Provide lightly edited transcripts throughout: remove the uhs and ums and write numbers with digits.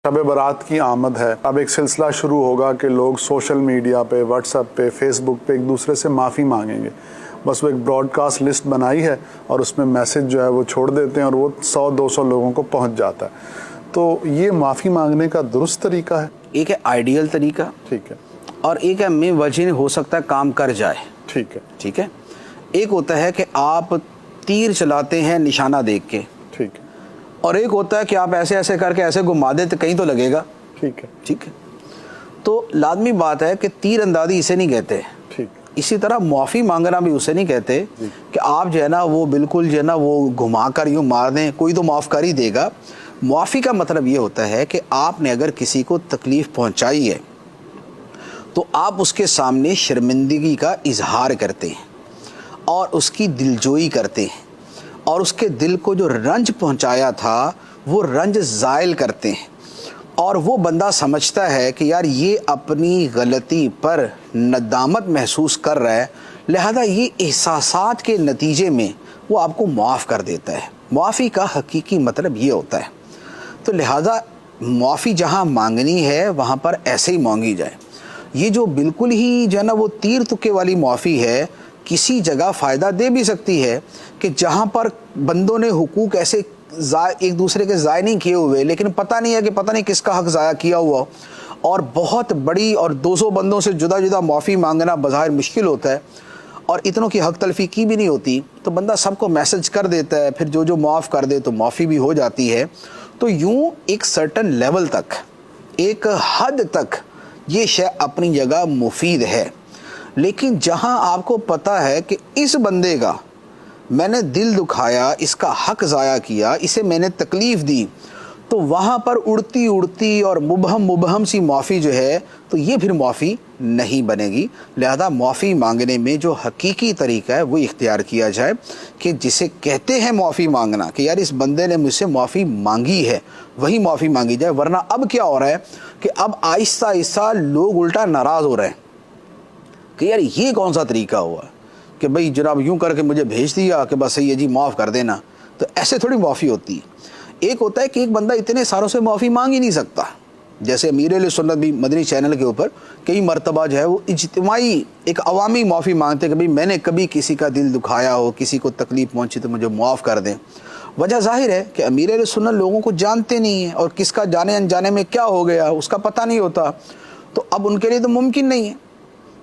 शब बारात की आमद है। अब एक सिलसिला शुरू होगा कि लोग सोशल मीडिया पे, व्हाट्सएप पे, फेसबुक पे एक दूसरे से माफ़ी मांगेंगे। बस वो एक ब्रॉडकास्ट लिस्ट बनाई है और उसमें मैसेज जो है वो छोड़ देते हैं और वो 100-200 लोगों को पहुंच जाता है। तो ये माफ़ी मांगने का दुरुस्त तरीका है? एक है आइडियल तरीका, ठीक है, और एक है में वजह हो सकता है काम कर जाए। ठीक है, ठीक है। एक होता है कि आप तीर चलाते हैं निशाना देख के, ठीक है, और एक होता है कि आप ऐसे ऐसे करके ऐसे घुमा देते कहीं तो लगेगा। ठीक है, ठीक है। तो लाजमी बात है कि तीर अंदाजी इसे नहीं कहते। ठीक। इसी तरह माफ़ी मांगना भी उसे नहीं कहते कि आप जो है ना वो बिल्कुल जो है ना वो घुमा कर यूँ मार दें, कोई तो माफ़ कर ही देगा। माफ़ी का मतलब ये होता है कि आपने अगर किसी को तकलीफ़ पहुंचाई है तो आप उसके सामने शर्मिंदगी का इजहार करते हैं और उसकी दिलजोई करते हैं और उसके दिल को जो रंज पहुंचाया था वो रंज ज़ायल करते हैं, और वो बंदा समझता है कि यार ये अपनी गलती पर नदामत महसूस कर रहा है, लिहाजा ये एहसासात के नतीजे में वो आपको माफ़ कर देता है। माफ़ी का हकीकी मतलब ये होता है। तो लिहाजा माफ़ी जहाँ मांगनी है वहाँ पर ऐसे ही मांगी जाए। ये जो बिल्कुल ही जो है ना वो तीर तुक्के वाली माफ़ी है, किसी जगह फ़ायदा दे भी सकती है कि जहाँ पर बंदों ने हुकूक ऐसे एक दूसरे के ज़ाय नहीं किए हुए, लेकिन पता नहीं है कि पता नहीं किसका हक़ ज़ाया किया हुआ, और बहुत बड़ी और 200 बंदों से जुदा जुदा माफ़ी मांगना बज़ाहिर मुश्किल होता है और इतनों की हक़ तलफ़ी की भी नहीं होती, तो बंदा सबको मैसेज कर देता है, फिर जो माफ़ कर दे तो माफ़ी भी हो जाती है। तो यूँ एक सर्टन लेवल तक, एक हद तक ये शय अपनी जगह मुफीद है। लेकिन जहाँ आपको पता है कि इस बंदे का मैंने दिल दुखाया, इसका हक़ ज़ाया किया, इसे मैंने तकलीफ़ दी, तो वहाँ पर उड़ती उड़ती और मुबहम सी माफ़ी जो है तो ये फिर माफ़ी नहीं बनेगी। लिहाजा माफ़ी मांगने में जो हकीकी तरीका है वो इख्तियार किया जाए कि जिसे कहते हैं माफ़ी मांगना, कि यार इस बंदे ने मुझसे माफ़ी मांगी है, वही माफ़ी मांगी जाए। वरना अब क्या हो रहा है कि अब आहिस्ता आहिस्ता लोग उल्टा नाराज़ हो रहे हैं कि यार ये कौन सा तरीका हुआ कि भाई जनाब यूँ करके मुझे भेज दिया कि बस सही है जी माफ़ कर देना। तो ऐसे थोड़ी माफ़ी होती है। एक होता है कि एक बंदा इतने सारों से माफ़ी मांग ही नहीं सकता, जैसे अमीर अहले सुन्नत भी मदनी चैनल के ऊपर कई मरतबा जो है वो इज्तिमाई एक अवामी माफ़ी मांगते कि भाई मैंने कभी किसी का दिल दुखाया हो, किसी को तकलीफ़ पहुँची तो मुझे माफ़ कर दें। वजह ज़ाहिर है कि अमीर अहले सुन्नत लोगों को जानते नहीं हैं और किसका जाने अनजाने में क्या हो गया उसका पता नहीं होता। तो अब उनके लिए तो मुमकिन नहीं है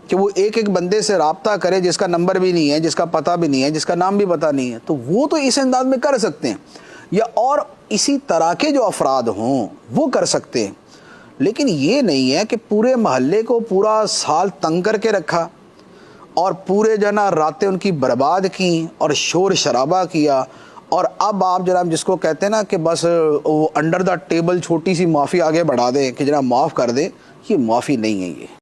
कि वो एक एक बंदे से राब्ता करे जिसका नंबर भी नहीं है, जिसका पता भी नहीं है, जिसका नाम भी पता नहीं है। तो वो तो इस अंदाज में कर सकते हैं, या और इसी तरह के जो अफराद हों वो कर सकते हैं। लेकिन ये नहीं है कि पूरे महल्ले को पूरा साल तंग करके रखा और पूरे जना रातें उनकी बर्बाद की और शोर शराबा किया, और अब आप जनाब जिसको कहते हैं ना कि बस वो अंडर द टेबल छोटी सी माफ़ी आगे बढ़ा दें कि जनाब माफ़ कर दें, ये माफ़ी नहीं है। ये